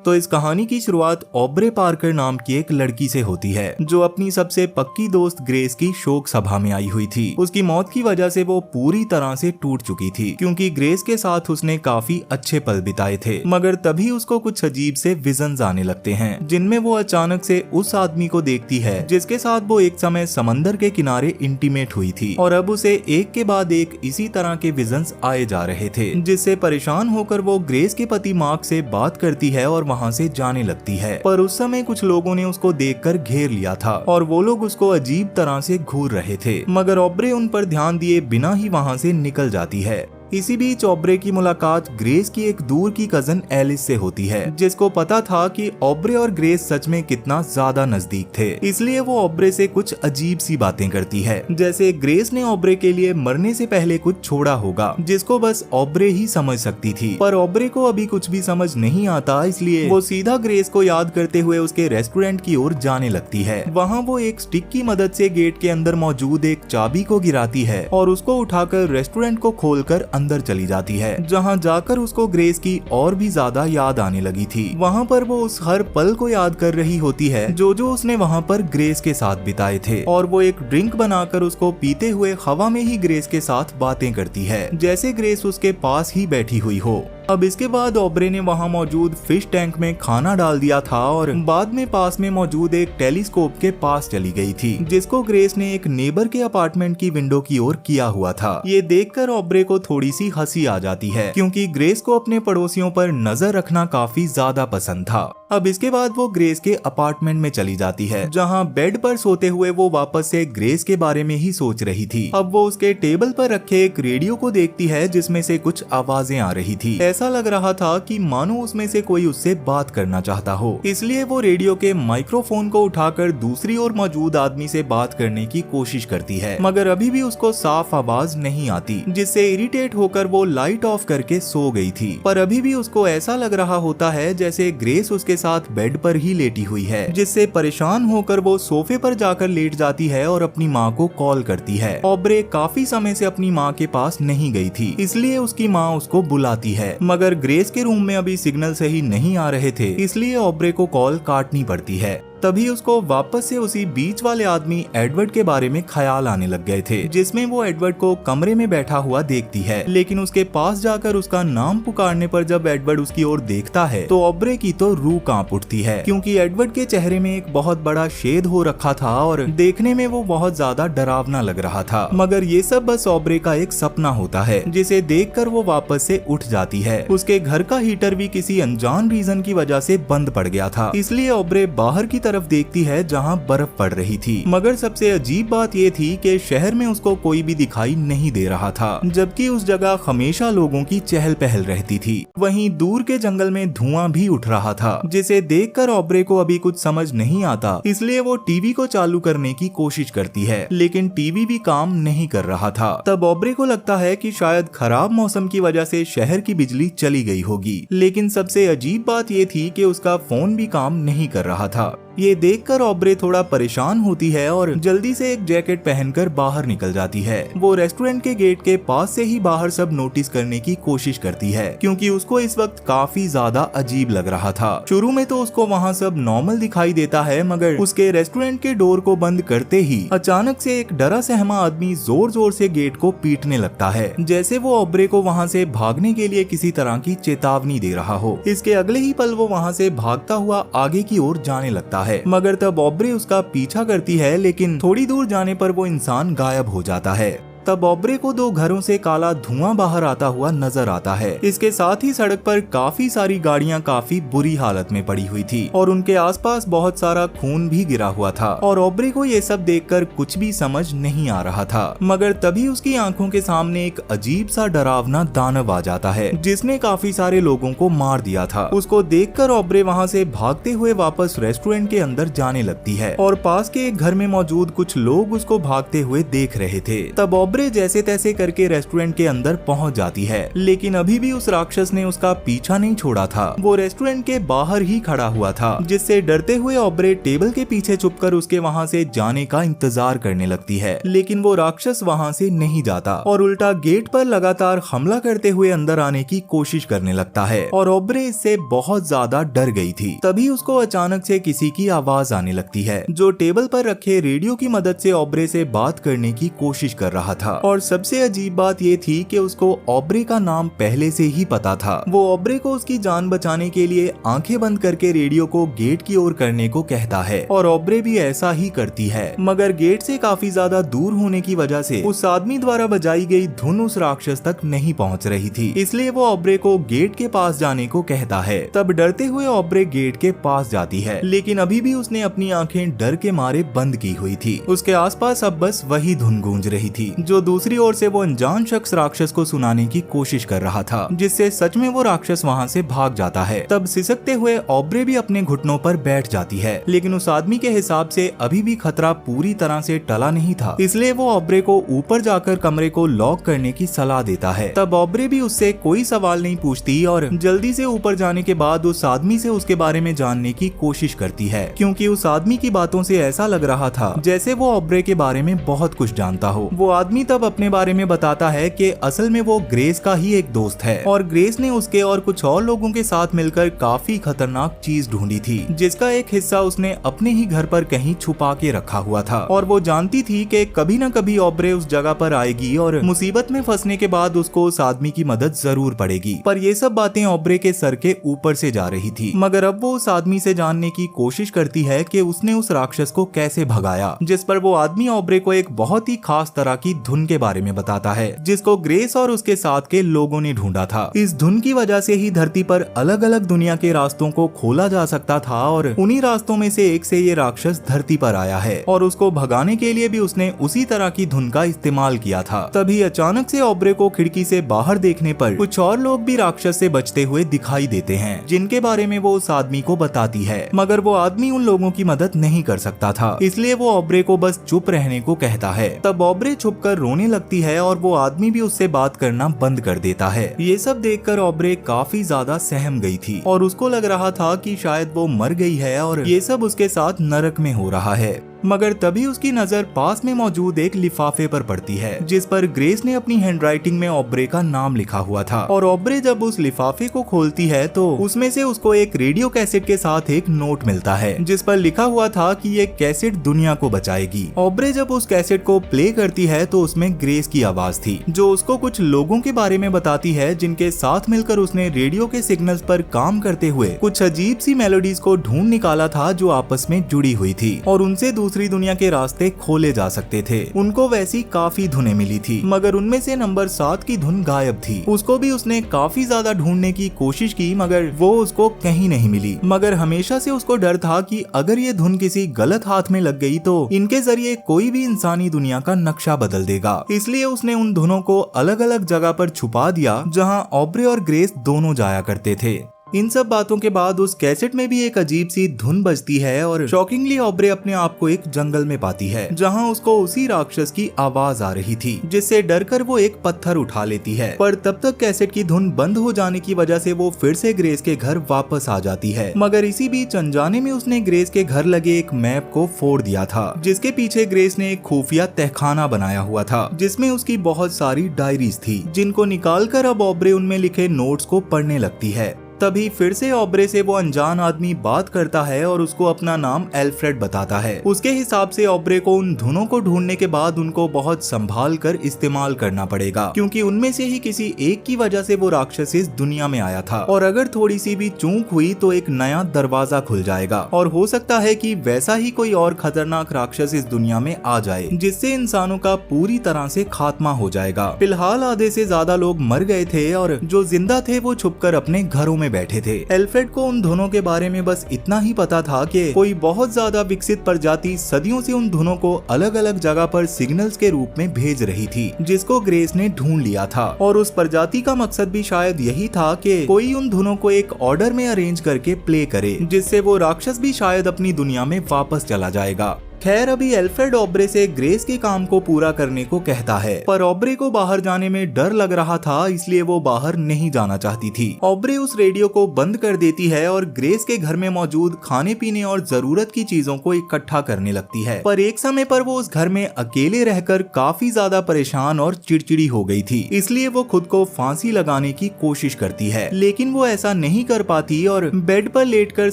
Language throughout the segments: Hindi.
तो इस कहानी की शुरुआत ऑब्रे पार्कर नाम की एक लड़की से होती है जो अपनी सबसे पक्की दोस्त ग्रेस की शोक सभा में आई हुई थी। उसकी मौत की वजह से वो पूरी तरह से टूट चुकी थी क्योंकि ग्रेस के साथ उसने काफी अच्छे पल बिताए थे। मगर तभी उसको कुछ अजीब से विजन्स आने लगते हैं जिनमें वो अचानक से उस आदमी को देखती है जिसके साथ वो एक समय समंदर के किनारे इंटीमेट हुई थी और अब उसे एक के बाद एक इसी तरह के विजन्स आए जा रहे थे, जिससे परेशान होकर वो ग्रेस के पति मार्क से बात करती है और वहाँ से जाने लगती है। पर उस समय कुछ लोगों ने उसको देखकर घेर लिया था और वो लोग उसको अजीब तरह से घूर रहे थे, मगर ऑब्रे उन पर ध्यान दिए बिना ही वहाँ से निकल जाती है। इसी बीच ऑब्रे की मुलाकात ग्रेस की एक दूर की कजन एलिस से होती है जिसको पता था कि ऑब्रे और ग्रेस सच में कितना ज्यादा नजदीक थे, इसलिए वो ऑब्रे से कुछ अजीब सी बातें करती है, जैसे ग्रेस ने ऑब्रे के लिए मरने से पहले कुछ छोड़ा होगा जिसको बस ऑब्रे ही समझ सकती थी। पर ऑब्रे को अभी कुछ भी समझ नहीं आता, इसलिए वो सीधा ग्रेस को याद करते हुए उसके रेस्टोरेंट की ओर जाने लगती है। वहाँ वो एक स्टिक की मदद से गेट के अंदर मौजूद एक चाबी को गिराती है और उसको उठाकर रेस्टोरेंट को खोलकर अंदर चली जाती है, जहां जाकर उसको ग्रेस की और भी ज्यादा याद आने लगी थी। वहां पर वो उस हर पल को याद कर रही होती है जो उसने वहां पर ग्रेस के साथ बिताए थे और वो एक ड्रिंक बनाकर उसको पीते हुए हवा में ही ग्रेस के साथ बातें करती है जैसे ग्रेस उसके पास ही बैठी हुई हो। अब इसके बाद ऑब्रे ने वहां मौजूद फिश टैंक में खाना डाल दिया था और बाद में पास में मौजूद एक टेलीस्कोप के पास चली गई थी जिसको ग्रेस ने एक नेबर के अपार्टमेंट की विंडो की ओर किया हुआ था। ये देखकर ऑब्रे को थोड़ी सी हंसी आ जाती है क्योंकि ग्रेस को अपने पड़ोसियों पर नजर रखना काफी ज्यादा पसंद था। अब इसके बाद वो ग्रेस के अपार्टमेंट में चली जाती है जहां बेड पर सोते हुए वो वापस से ग्रेस के बारे में ही सोच रही थी। अब वो उसके टेबल पर रखे एक रेडियो को देखती है जिसमें से कुछ आवाजें आ रही थी। ऐसा लग रहा था कि मानो उसमें से कोई उससे बात करना चाहता हो, इसलिए वो रेडियो के माइक्रोफोन को उठाकर दूसरी ओर मौजूद आदमी से बात करने की कोशिश करती है, मगर अभी भी उसको साफ आवाज नहीं आती, जिससे इरिटेट होकर वो लाइट ऑफ करके सो गई थी। पर अभी भी उसको ऐसा लग रहा होता है जैसे ग्रेस उसके साथ बेड पर ही लेटी हुई है, जिससे परेशान होकर वो सोफे पर जाकर लेट जाती है और अपनी माँ को कॉल करती है। ऑब्रे काफी समय से अपनी माँ के पास नहीं गई थी, इसलिए उसकी माँ उसको बुलाती है, मगर ग्रेस के रूम में अभी सिग्नल सही नहीं आ रहे थे, इसलिए ऑब्रे को कॉल काटनी पड़ती है। तभी उसको वापस से उसी बीच वाले आदमी एडवर्ड के बारे में ख्याल आने लग गए थे, जिसमें वो एडवर्ड को कमरे में बैठा हुआ देखती है, लेकिन उसके पास जाकर उसका नाम पुकारने पर जब एडवर्ड उसकी ओर देखता है तो ऑब्रे की तो रूह कांप उठती है क्योंकि एडवर्ड के चेहरे में एक बहुत बड़ा शेद हो रखा था और देखने में वो बहुत ज्यादा डरावना लग रहा था। मगर ये सब बस ऑब्रे का एक सपना होता है जिसे देखकर वो वापस से उठ जाती है। उसके घर का हीटर भी किसी अनजान रीजन की वजह से बंद पड़ गया था, इसलिए ऑब्रे बाहर की तरफ देखती है जहां बर्फ पड़ रही थी। मगर सबसे अजीब बात ये थी कि शहर में उसको कोई भी दिखाई नहीं दे रहा था, जबकि उस जगह हमेशा लोगों की चहल पहल रहती थी। वहीं दूर के जंगल में धुआं भी उठ रहा था, जिसे देखकर ऑब्रे को अभी कुछ समझ नहीं आता, इसलिए वो टीवी को चालू करने की कोशिश करती है, लेकिन टीवी भी काम नहीं कर रहा था। तब ऑब्रे को लगता है कि शायद खराब मौसम की वजह से शहर की बिजली चली गई होगी, लेकिन सबसे अजीब बात ये थी कि उसका फोन भी काम नहीं कर रहा था। ये देखकर ऑब्रे थोड़ा परेशान होती है और जल्दी से एक जैकेट पहनकर बाहर निकल जाती है। वो रेस्टोरेंट के गेट के पास से ही बाहर सब नोटिस करने की कोशिश करती है क्योंकि उसको इस वक्त काफी ज्यादा अजीब लग रहा था। शुरू में तो उसको वहाँ सब नॉर्मल दिखाई देता है, मगर उसके रेस्टोरेंट के डोर को बंद करते ही अचानक से एक डरा सहमा आदमी जोर जोर से गेट को पीटने लगता है, जैसे वो ऑब्रे को वहाँ से भागने के लिए किसी तरह की चेतावनी दे रहा हो। इसके अगले ही पल वो वहाँ से भागता हुआ आगे की ओर जाने लगता है, मगर तब ऑब्रे उसका पीछा करती है, लेकिन थोड़ी दूर जाने पर वो इंसान गायब हो जाता है। तब ऑब्रे को 2 घरों से काला धुआं बाहर आता हुआ नजर आता है। इसके साथ ही सड़क पर काफी सारी गाड़ियां काफी बुरी हालत में पड़ी हुई थी और उनके आसपास बहुत सारा खून भी गिरा हुआ था और ऑब्रे को ये सब देखकर कुछ भी समझ नहीं आ रहा था। मगर तभी उसकी आंखों के सामने एक अजीब सा डरावना दानव आ जाता है जिसने काफी सारे लोगों को मार दिया था। उसको देखकर ऑब्रे वहाँ से भागते हुए वापस रेस्टोरेंट के अंदर जाने लगती है और पास के एक घर में मौजूद कुछ लोग उसको भागते हुए देख रहे थे। तब ऑब्रे जैसे तैसे करके रेस्टोरेंट के अंदर पहुंच जाती है, लेकिन अभी भी उस राक्षस ने उसका पीछा नहीं छोड़ा था। वो रेस्टोरेंट के बाहर ही खड़ा हुआ था, जिससे डरते हुए ऑब्रे टेबल के पीछे छुपकर उसके वहां से जाने का इंतजार करने लगती है। लेकिन वो राक्षस वहां से नहीं जाता और उल्टा गेट पर लगातार हमला करते हुए अंदर आने की कोशिश करने लगता है और ऑब्रे इससे बहुत ज्यादा डर गई थी। तभी उसको अचानक से किसी की आवाज आने लगती है, जो टेबल पर रखे रेडियो की मदद से ऑब्रे से बात करने की कोशिश कर रहा था। और सबसे अजीब बात ये थी कि उसको ऑब्रे का नाम पहले से ही पता था। वो ऑब्रे को उसकी जान बचाने के लिए आंखें बंद करके रेडियो को गेट की ओर करने को कहता है और ऑब्रे भी ऐसा ही करती है, मगर गेट से काफी ज्यादा दूर होने की वजह से उस आदमी द्वारा बजाई गई धुन उस राक्षस तक नहीं पहुंच रही थी। इसलिए वो ऑब्रे को गेट के पास जाने को कहता है। तब डरते हुए ऑब्रे गेट के पास जाती है, लेकिन अभी भी उसने अपनी आंखें डर के मारे बंद की हुई थी। उसके आसपास अब बस वही धुन गूंज रही थी, जो दूसरी ओर से वो अनजान शख्स राक्षस को सुनाने की कोशिश कर रहा था, जिससे सच में वो राक्षस वहाँ से भाग जाता है। तब सिसकते हुए ऑब्रे भी अपने घुटनों पर बैठ जाती है, लेकिन उस आदमी के हिसाब से अभी भी खतरा पूरी तरह से टला नहीं था, इसलिए वो ऑब्रे को ऊपर जाकर कमरे को लॉक करने की सलाह देता है। तब ऑब्रे भी उससे कोई सवाल नहीं पूछती और जल्दी से ऊपर जाने के बाद उस आदमी से उसके बारे में जानने की कोशिश करती है, क्योंकि उस आदमी की बातों से ऐसा लग रहा था जैसे वो ऑब्रे के बारे में बहुत कुछ जानता हो। वो आदमी तब अपने बारे में बताता है कि असल में वो ग्रेस का ही एक दोस्त है और ग्रेस ने उसके और कुछ और लोगों के साथ मिलकर काफी खतरनाक चीज ढूंढी थी, जिसका एक हिस्सा उसने अपने ही घर पर कहीं छुपा के रखा हुआ था। और वो जानती थी कि कभी न कभी ऑब्रे उस जगह पर आएगी और मुसीबत में फंसने के बाद उसको उस आदमी की मदद जरूर पड़ेगी। पर ये सब बातें ऑब्रे के सर के ऊपर से जा रही थी। मगर अब वो उस आदमी से जानने की कोशिश करती है कि उसने उस राक्षस को कैसे भगाया, जिस पर वो आदमी ऑब्रे को एक बहुत ही खास तरह की धुन के बारे में बताता है, जिसको ग्रेस और उसके साथ के लोगों ने ढूंढा था। इस धुन की वजह से ही धरती पर अलग अलग दुनिया के रास्तों को खोला जा सकता था और उन्हीं रास्तों में से एक से ये राक्षस धरती पर आया है और उसको भगाने के लिए भी उसने उसी तरह की धुन का इस्तेमाल किया था। तभी अचानक से ऑब्रे को खिड़की से बाहर देखने पर कुछ और लोग भी राक्षस से बचते हुए दिखाई देते हैं, जिनके बारे में वो उस आदमी को बताती है, मगर वो आदमी उन लोगों की मदद नहीं कर सकता था, इसलिए वो ऑब्रे को बस चुप रहने को कहता है। तब ऑब्रे छुपकर रोने लगती है और वो आदमी भी उससे बात करना बंद कर देता है। ये सब देखकर ऑब्रे काफी ज्यादा सहम गई थी और उसको लग रहा था कि शायद वो मर गई है और ये सब उसके साथ नरक में हो रहा है। मगर तभी उसकी नजर पास में मौजूद एक लिफाफे पर पड़ती है, जिस पर ग्रेस ने अपनी हैंडराइटिंग में ऑब्रे का नाम लिखा हुआ था। और ऑब्रे जब उस लिफाफे को खोलती है तो उसमें से उसको एक रेडियो कैसेट के साथ एक नोट मिलता है, जिस पर लिखा हुआ था कि ये कैसेट दुनिया को बचाएगी। ऑब्रे जब उस कैसेट को प्ले करती है तो उसमें ग्रेस की आवाज थी, जो उसको कुछ लोगों के बारे में बताती है, जिनके साथ मिलकर उसने रेडियो के सिग्नल्स पर काम करते हुए कुछ अजीब सी मेलोडीज को ढूंढ निकाला था, जो आपस में जुड़ी हुई थी और उनसे दूसरी दुनिया के रास्ते खोले जा सकते थे। उनको वैसी काफी धुनें मिली थी, मगर उनमें से नंबर 7 की धुन गायब थी। उसको भी उसने काफी ज्यादा ढूंढने की कोशिश की, मगर वो उसको कहीं नहीं मिली। मगर हमेशा से उसको डर था कि अगर ये धुन किसी गलत हाथ में लग गई तो इनके जरिए कोई भी इंसानी दुनिया का नक्शा बदल देगा। इसलिए उसने उन धुनों को अलग अलग जगह पर छुपा दिया, जहाँ ऑब्रे और ग्रेस दोनों जाया करते थे। इन सब बातों के बाद उस कैसेट में भी एक अजीब सी धुन बजती है और शॉकिंगली ऑब्रे अपने आप को एक जंगल में पाती है, जहां उसको उसी राक्षस की आवाज आ रही थी, जिससे डरकर वो एक पत्थर उठा लेती है। पर तब तक कैसेट की धुन बंद हो जाने की वजह से वो फिर से ग्रेस के घर वापस आ जाती है। मगर इसी बीच अनजाने में उसने ग्रेस के घर लगे एक मैप को फोड़ दिया था, जिसके पीछे ग्रेस ने एक खुफिया तहखाना बनाया हुआ था, जिसमें उसकी बहुत सारी डायरीज थी, जिनको निकालकर अब ऑब्रे उनमें लिखे नोट्स को पढ़ने लगती है। तभी फिर से ऑब्रे से वो अनजान आदमी बात करता है और उसको अपना नाम एल्फ्रेड बताता है। उसके हिसाब से ऑब्रे को उन धुनों को ढूंढने के बाद उनको बहुत संभाल कर इस्तेमाल करना पड़ेगा, क्योंकि उनमें से ही किसी एक की वजह से वो राक्षस इस दुनिया में आया था और अगर थोड़ी सी भी चूक हुई तो एक नया दरवाजा खुल जाएगा और हो सकता है कि वैसा ही कोई और खतरनाक राक्षस इस दुनिया में आ जाए, जिससे इंसानों का पूरी तरह से खात्मा हो जाएगा। फिलहाल आधे से ज्यादा लोग मर गए थे और जो जिंदा थे वो छुपकर अपने घरों में बैठे थे। एल्फ्रेड को उन धुनों के बारे में बस इतना ही पता था कि कोई बहुत ज्यादा विकसित प्रजाति सदियों से उन धुनों को अलग अलग जगह पर सिग्नल्स के रूप में भेज रही थी, जिसको ग्रेस ने ढूंढ लिया था। और उस प्रजाति का मकसद भी शायद यही था कि कोई उन धुनों को एक ऑर्डर में अरेंज करके प्ले करे, जिससे वो राक्षस भी शायद अपनी दुनिया में वापस चला जाएगा। खैर अभी एल्फ्रेड ऑब्रे से ग्रेस के काम को पूरा करने को कहता है, पर ऑब्रे को बाहर जाने में डर लग रहा था, इसलिए वो बाहर नहीं जाना चाहती थी। ऑब्रे उस रेडियो को बंद कर देती है और ग्रेस के घर में मौजूद खाने पीने और जरूरत की चीजों को इकट्ठा करने लगती है। पर एक समय पर वो उस घर में अकेले रहकर काफी ज्यादा परेशान और चिड़चिड़ी हो गई थी, इसलिए वो खुद को फांसी लगाने की कोशिश करती है, लेकिन वो ऐसा नहीं कर पाती और बेड पर लेटकर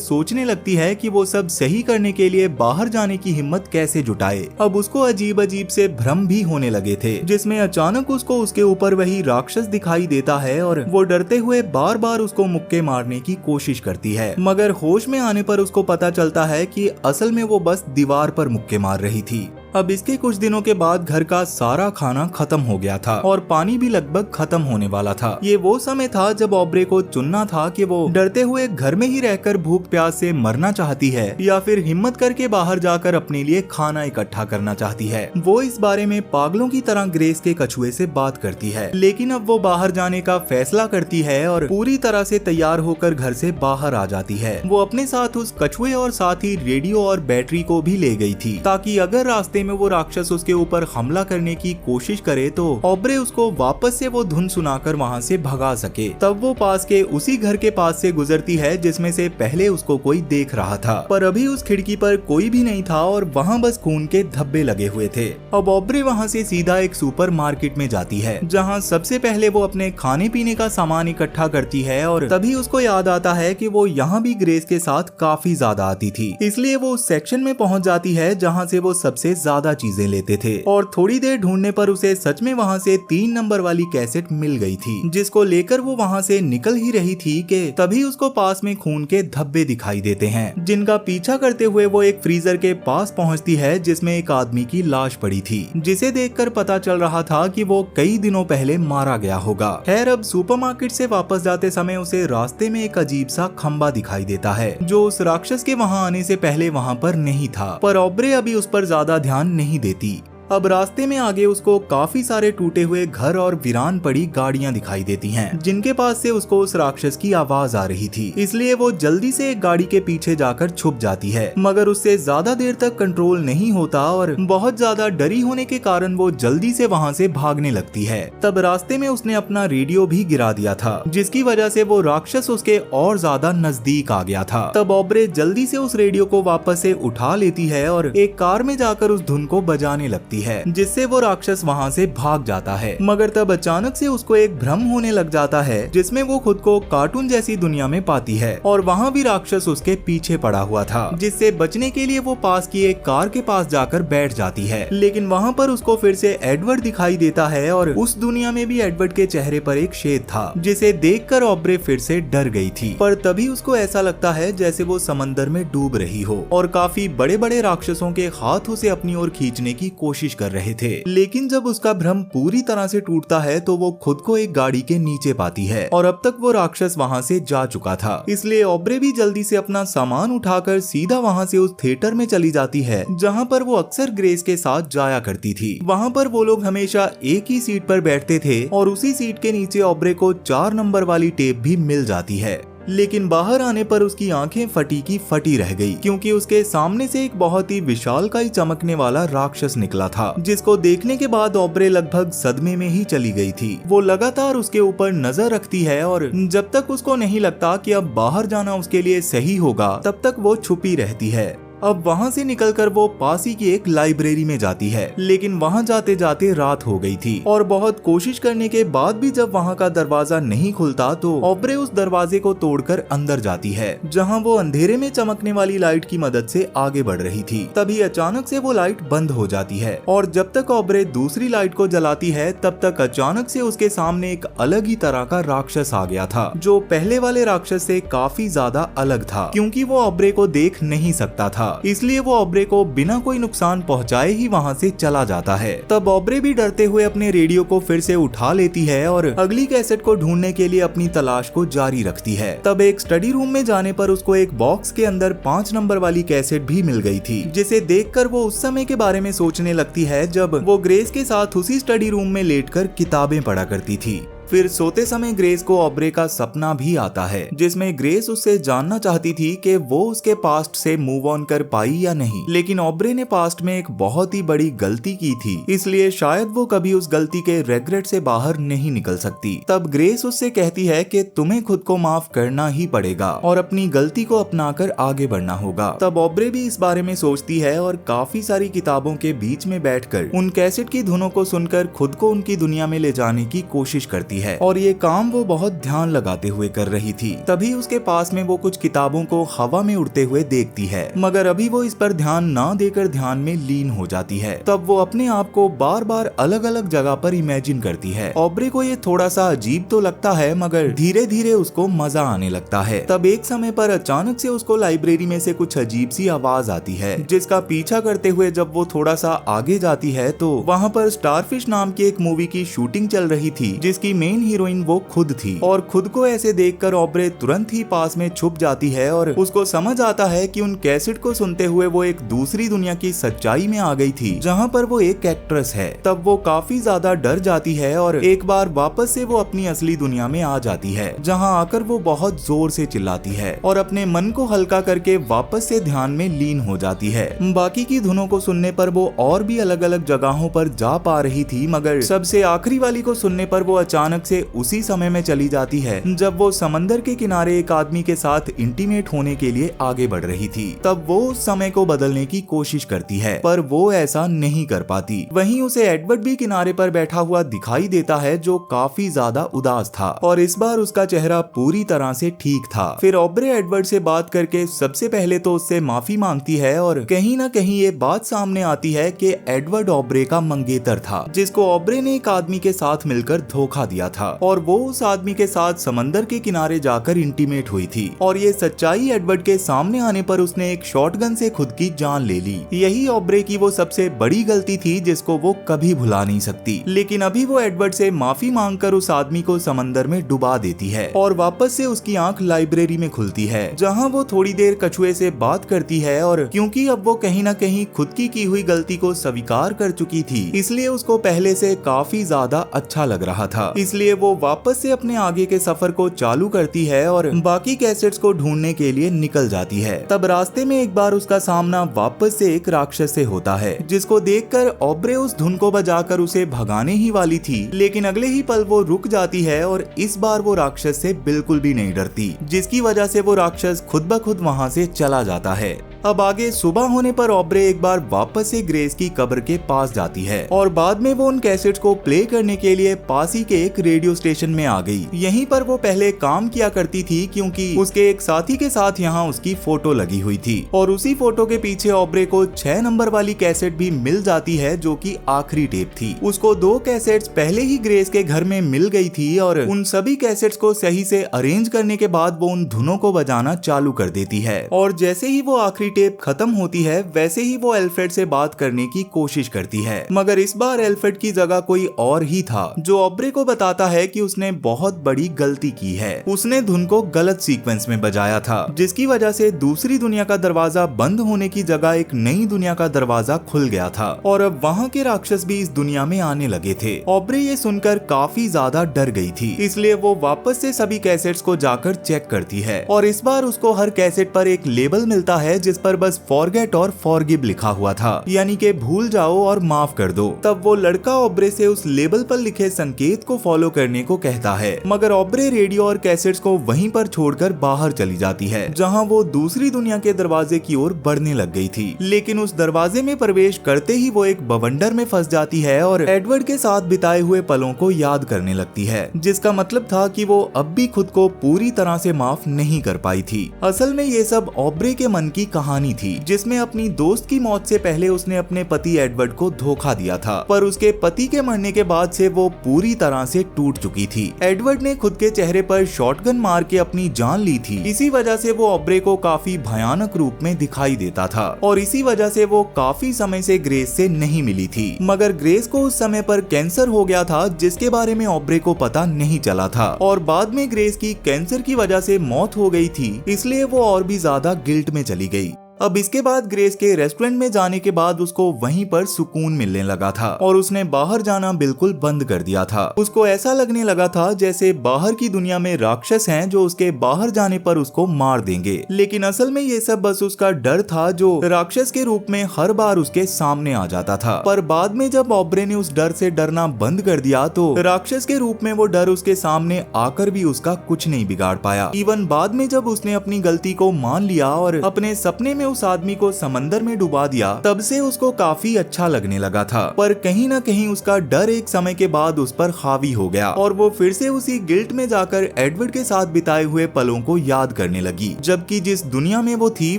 सोचने लगती है कि वो सब सही करने के लिए बाहर जाने की हिम्मत कैसे जुटाए। अब उसको अजीब अजीब से भ्रम भी होने लगे थे, जिसमें अचानक उसको उसके ऊपर वही राक्षस दिखाई देता है और वो डरते हुए बार बार उसको मुक्के मारने की कोशिश करती है, मगर होश में आने पर उसको पता चलता है कि असल में वो बस दीवार पर मुक्के मार रही थी। अब इसके कुछ दिनों के बाद घर का सारा खाना खत्म हो गया था और पानी भी लगभग खत्म होने वाला था। ये वो समय था जब ऑब्रे को चुनना था कि वो डरते हुए घर में ही रहकर भूख प्यास से मरना चाहती है या फिर हिम्मत करके बाहर जाकर अपने लिए खाना इकट्ठा करना चाहती है। वो इस बारे में पागलों की तरह ग्रेस के कछुए से बात करती है, लेकिन अब वो बाहर जाने का फैसला करती है और पूरी तरह से तैयार होकर घर से बाहर आ जाती है। वो अपने साथ उस कछुए और साथ ही रेडियो और बैटरी को भी ले गई थी, ताकि अगर रास्ते में वो राक्षस उसके ऊपर हमला करने की कोशिश करे तो ऑब्रे उसको वापस से वो धुन सुनाकर वहाँ से भगा सके। तब वो पास के उसी घर के पास से गुजरती है जिसमें से पहले उसको कोई देख रहा था, पर अभी उस खिड़की पर कोई भी नहीं था और वहाँ बस खून के धब्बे लगे हुए थे। अब ऑब्रे वहाँ से सीधा एक सुपर मार्केट में जाती है, जहाँ सबसे पहले वो अपने खाने पीने का सामान इकट्ठा करती है और तभी उसको याद आता है कि वो यहाँ भी ग्रेस के साथ काफी ज्यादा आती थी, इसलिए वो उस सेक्शन में पहुँच जाती है जहाँ से वो सबसे ज्यादा चीजें लेते थे। और थोड़ी देर ढूंढने पर उसे सच में वहाँ से 3 नंबर वाली कैसेट मिल गई थी, जिसको लेकर वो वहाँ से निकल ही रही थी कि तभी उसको पास में खून के धब्बे दिखाई देते हैं, जिनका पीछा करते हुए वो एक फ्रीजर के पास पहुँचती है जिसमें एक आदमी की लाश पड़ी थी, जिसे देखकर पता चल रहा था कि वो कई दिनों पहले मारा गया होगा। खैर अब सुपरमार्केट से वापस जाते समय उसे रास्ते में एक अजीब सा खंबा दिखाई देता है, जो उस राक्षस के वहाँ आने से पहले वहाँ पर नहीं था, पर ऑब्रे अभी उस पर ज्यादा ध्यान नहीं देती। अब रास्ते में आगे उसको काफी सारे टूटे हुए घर और वीरान पड़ी गाड़ियां दिखाई देती हैं, जिनके पास से उसको उस राक्षस की आवाज आ रही थी, इसलिए वो जल्दी से एक गाड़ी के पीछे जाकर छुप जाती है, मगर उससे ज्यादा देर तक कंट्रोल नहीं होता और बहुत ज्यादा डरी होने के कारण वो जल्दी से वहाँ से भागने लगती है। तब रास्ते में उसने अपना रेडियो भी गिरा दिया था, जिसकी वजह से वो राक्षस उसके और ज्यादा नजदीक आ गया था। तब ऑब्रे जल्दी से उस रेडियो को वापस से उठा लेती है और एक कार में जाकर उस धुन को बजाने लगती है, जिससे वो राक्षस वहाँ से भाग जाता है। मगर तब अचानक से उसको एक भ्रम होने लग जाता है, जिसमें वो खुद को कार्टून जैसी दुनिया में पाती है और वहाँ भी राक्षस उसके पीछे पड़ा हुआ था, जिससे बचने के लिए वो पास की एक कार के पास जाकर बैठ जाती है। लेकिन वहाँ पर उसको फिर से एडवर्ड दिखाई देता है और उस दुनिया में भी एडवर्ड के चेहरे पर एक शेर था, जिसे देखकर ऑब्रे फिर से डर गई थी। पर तभी उसको ऐसा लगता है जैसे वो समंदर में डूब रही हो और काफी बड़े बड़े राक्षसों के हाथ उसे अपनी ओर खींचने की कोशिश कर रहे थे। लेकिन जब उसका भ्रम पूरी तरह से टूटता है तो वो खुद को एक गाड़ी के नीचे पाती है और अब तक वो राक्षस वहाँ से जा चुका था, इसलिए ऑब्रे भी जल्दी से अपना सामान उठाकर सीधा वहाँ से उस थिएटर में चली जाती है जहाँ पर वो अक्सर ग्रेस के साथ जाया करती थी। वहाँ पर वो लोग हमेशा एक ही सीट पर बैठते थे और उसी सीट के नीचे ऑब्रे को 4 नंबर वाली टेप भी मिल जाती है। लेकिन बाहर आने पर उसकी आंखें फटी की फटी रह गई, क्योंकि उसके सामने से एक बहुत ही विशालकाय चमकने वाला राक्षस निकला था, जिसको देखने के बाद ऑब्रे लगभग सदमे में ही चली गई थी। वो लगातार उसके ऊपर नजर रखती है और जब तक उसको नहीं लगता कि अब बाहर जाना उसके लिए सही होगा, तब तक वो छुपी रहती है। अब वहाँ से निकलकर वो पास ही की एक लाइब्रेरी में जाती है, लेकिन वहाँ जाते जाते रात हो गई थी और बहुत कोशिश करने के बाद भी जब वहाँ का दरवाजा नहीं खुलता तो ऑब्रे उस दरवाजे को तोड़कर अंदर जाती है, जहाँ वो अंधेरे में चमकने वाली लाइट की मदद से आगे बढ़ रही थी। तभी अचानक से वो लाइट बंद हो जाती है और जब तक ऑब्रे दूसरी लाइट को जलाती है तब तक अचानक से उसके सामने एक अलग ही तरह का राक्षस आ गया था, जो पहले वाले राक्षस से काफी ज्यादा अलग था, क्योंकि वो ऑब्रे को देख नहीं सकता था, इसलिए वो ऑब्रे को बिना कोई नुकसान पहुंचाए ही वहां से चला जाता है। तब ऑब्रे भी डरते हुए अपने रेडियो को फिर से उठा लेती है और अगली कैसेट को ढूंढने के लिए अपनी तलाश को जारी रखती है। तब एक स्टडी रूम में जाने पर उसको एक बॉक्स के अंदर 5 नंबर वाली कैसेट भी मिल गई थी, जिसे देखकर वो उस समय के बारे में सोचने लगती है जब वो ग्रेस के साथ उसी स्टडी रूम में लेटकर किताबें पढ़ा करती थी। फिर सोते समय ग्रेस को ऑब्रे का सपना भी आता है, जिसमें ग्रेस उससे जानना चाहती थी कि वो उसके पास्ट से मूव ऑन कर पाई या नहीं, लेकिन ऑब्रे ने पास्ट में एक बहुत ही बड़ी गलती की थी, इसलिए शायद वो कभी उस गलती के रेग्रेट से बाहर नहीं निकल सकती। तब ग्रेस उससे कहती है कि तुम्हें खुद को माफ करना ही पड़ेगा और अपनी गलती को अपनाकर आगे बढ़ना होगा। तब ऑब्रे भी इस बारे में सोचती है और काफी सारी किताबों के बीच में बैठकर उन कैसेट की धुनों को सुनकर खुद को उनकी दुनिया में ले जाने की कोशिश करती है, और ये काम वो बहुत ध्यान लगाते हुए कर रही थी। तभी उसके पास में वो कुछ किताबों को हवा में उड़ते हुए देखती है, मगर अभी वो इस पर ध्यान ना देकर ध्यान में लीन हो जाती है। तब वो अपने आप को बार बार अलग अलग जगह पर इमेजिन करती है। ऑब्रे को ये थोड़ा सा अजीब तो लगता है, मगर धीरे धीरे उसको मजा आने लगता है। तब एक समय पर अचानक से उसको लाइब्रेरी में से कुछ अजीब सी आवाज आती है, जिसका पीछा करते हुए जब वो थोड़ा सा आगे जाती है तो वहाँ पर स्टारफिश नाम की एक मूवी की शूटिंग चल रही थी, जिसकी मेन हीरोइन वो खुद थी। और खुद को ऐसे देखकर ऑब्रे तुरंत ही पास में छुप जाती है और उसको समझ आता है कि उन कैसेट को सुनते हुए वो एक दूसरी दुनिया की सच्चाई में आ गई थी, जहाँ पर वो एक एक्ट्रेस है। तब वो काफी ज्यादा डर जाती है और एक बार वापस से वो अपनी असली दुनिया में आ जाती है, जहाँ आकर वो बहुत जोर से चिल्लाती है और अपने मन को हल्का करके वापस से ध्यान में लीन हो जाती है। बाकी की धुनों को सुनने पर वो और भी अलग अलग जगहों पर जा पा रही थी, मगर सबसे आखिरी वाली को सुनने पर वो अचानक से उसी समय में चली जाती है जब वो समंदर के किनारे एक आदमी के साथ इंटीमेट होने के लिए आगे बढ़ रही थी। तब वो उस समय को बदलने की कोशिश करती है, पर वो ऐसा नहीं कर पाती। वहीं उसे एडवर्ड भी किनारे पर बैठा हुआ दिखाई देता है, जो काफी ज्यादा उदास था, और इस बार उसका चेहरा पूरी तरह से ठीक था। फिर ऑब्रे एडवर्ड से बात करके सबसे पहले तो उससे माफी मांगती है, और कहीं ना कहीं ये बात सामने आती है कि एडवर्ड ऑब्रे का मंगेतर था, जिसको ऑब्रे ने एक आदमी के साथ मिलकर धोखा दिया था, और वो उस आदमी के साथ समंदर के किनारे जाकर इंटीमेट हुई थी। और ये सच्चाई एडवर्ड के सामने आने पर उसने एक शॉटगन से खुद की जान ले ली। यही ऑब्रे की वो सबसे बड़ी गलती थी, जिसको वो कभी भुला नहीं सकती। लेकिन अभी वो एडवर्ड से माफी मांगकर उस आदमी को समंदर में डुबा देती है, और वापस से उसकी आंख लाइब्रेरी में खुलती है, जहाँ वो थोड़ी देर कछुए से बात करती है। और क्योंकि अब वो कहीं ना कहीं खुद की हुई गलती को स्वीकार कर चुकी थी, इसलिए उसको पहले से काफी ज्यादा अच्छा लग रहा था। इसलिए वो वापस से अपने आगे के सफर को चालू करती है और बाकी कैसेट्स को ढूंढने के लिए निकल जाती है। तब रास्ते में एक बार उसका सामना वापस से एक राक्षस से होता है, जिसको देखकर ऑब्रे उस धुन को बजाकर उसे भगाने ही वाली थी, लेकिन अगले ही पल वो रुक जाती है और इस बार वो राक्षस से बिल्कुल भी नहीं डरती, जिसकी वजह से वो राक्षस खुद ब खुद वहाँ से चला जाता है। अब आगे सुबह होने पर ऑब्रे एक बार वापस से ग्रेस की कब्र के पास जाती है, और बाद में वो उन कैसेट्स को प्ले करने के लिए पास ही के एक रेडियो स्टेशन में आ गई। यहीं पर वो पहले काम किया करती थी, क्योंकि उसके एक साथी के साथ यहाँ उसकी फोटो लगी हुई थी, और उसी फोटो के पीछे ऑब्रे को 6 नंबर वाली कैसेट भी मिल जाती है, जो कि आखिरी टेप थी। उसको 2 कैसेट्स पहले ही ग्रेस के घर में मिल गई थी, और उन सभी कैसेट्स को सही से अरेंज करने के बाद वो उन धुनों को बजाना चालू कर देती है। और जैसे ही वो आखिरी टेप खत्म होती है, वैसे ही वो एल्फ्रेड से बात करने की कोशिश करती है, मगर इस बार एल्फ्रेड की जगह कोई और ही था, जो ऑब्रे को बताता है कि उसने बहुत बड़ी गलती की है। उसने धुन को गलत सीक्वेंस में बजाया था, जिसकी वजह से दूसरी दुनिया का दरवाजा बंद होने की जगह एक नई दुनिया का दरवाजा खुल गया था, और अब वहाँ के राक्षस भी इस दुनिया में आने लगे थे। ऑब्रे ये सुनकर काफी ज्यादा डर गई थी, इसलिए वो वापस से सभी कैसेट्स को जाकर चेक करती है, और इस बार उसको हर कैसेट पर एक लेबल मिलता है, जिस पर बस फॉरगेट और फॉरगिव लिखा हुआ था, यानी कि भूल जाओ और माफ कर दो। तब वो लड़का ऑब्रे से उस लेबल पर लिखे संकेत को फॉलो करने को कहता है, मगर ऑब्रे रेडियो और कैसेट्स को वहीं पर छोड़कर बाहर चली जाती है, जहां वो दूसरी दुनिया के दरवाजे की ओर बढ़ने लग गई थी। लेकिन उस दरवाजे में प्रवेश करते ही वो एक बवंडर में फंस जाती है और एडवर्ड के साथ बिताए हुए पलों को याद करने लगती है, जिसका मतलब था कि वो अब भी खुद को पूरी तरह से माफ नहीं कर पाई थी। असल में ये सब ऑब्रे के मन की कहानी थी, जिसमें अपनी दोस्त की मौत से पहले उसने अपने पति एडवर्ड को धोखा दिया था, पर उसके पति के मरने के बाद से वो पूरी तरह से टूट चुकी थी। एडवर्ड ने खुद के चेहरे पर शॉटगन मार के अपनी जान ली थी, इसी वजह से वो ऑब्रे को काफी भयानक रूप में दिखाई देता था, और इसी वजह से वो काफी समय से ग्रेस से नहीं मिली थी। मगर ग्रेस को उस समय पर कैंसर हो गया था, जिसके बारे में ऑब्रे को पता नहीं चला था, और बाद में ग्रेस की कैंसर की वजह से मौत हो गई थी, इसलिए वो और भी ज्यादा गिल्ट में चली गई। अब इसके बाद ग्रेस के रेस्टोरेंट में जाने के बाद उसको वहीं पर सुकून मिलने लगा था और उसने बाहर जाना बिल्कुल बंद कर दिया था। उसको ऐसा लगने लगा था जैसे बाहर की दुनिया में राक्षस हैं जो उसके बाहर जाने पर उसको मार देंगे, लेकिन असल में ये सब बस उसका डर था जो राक्षस के रूप में हर बार उसके सामने आ जाता था। पर बाद में जब ऑब्रे ने उस डर से डरना बंद कर दिया तो राक्षस के रूप में वो डर उसके सामने आकर भी उसका कुछ नहीं बिगाड़ पाया। इवन बाद में जब उसने अपनी गलती को मान लिया और अपने सपने में उस आदमी को समंदर में डुबा दिया, तब से उसको काफी अच्छा लगने लगा था। पर कहीं ना कहीं उसका डर एक समय के बाद उस पर हावी हो गया और वो फिर से उसी गिल्ट में जाकर एडवर्ड के साथ बिताए हुए पलों को याद करने लगी, जबकि जिस दुनिया में वो थी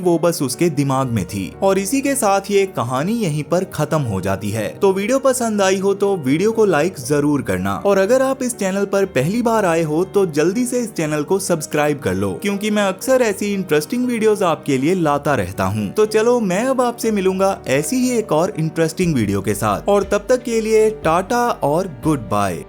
वो बस उसके दिमाग में थी। और इसी के साथ ये कहानी यहीं पर खत्म हो जाती है। तो वीडियो पसंद आई हो तो वीडियो को लाइक जरूर करना, और अगर आप इस चैनल पर पहली बार आए हो तो जल्दी से इस चैनल को सब्सक्राइब कर लो, क्योंकि मैं अक्सर ऐसी इंटरेस्टिंग वीडियोस आपके लिए लाता रहता हूँ। तो चलो मैं अब आपसे मिलूंगा ऐसी ही एक और इंटरेस्टिंग वीडियो के साथ, और तब तक के लिए टाटा और गुड बाय।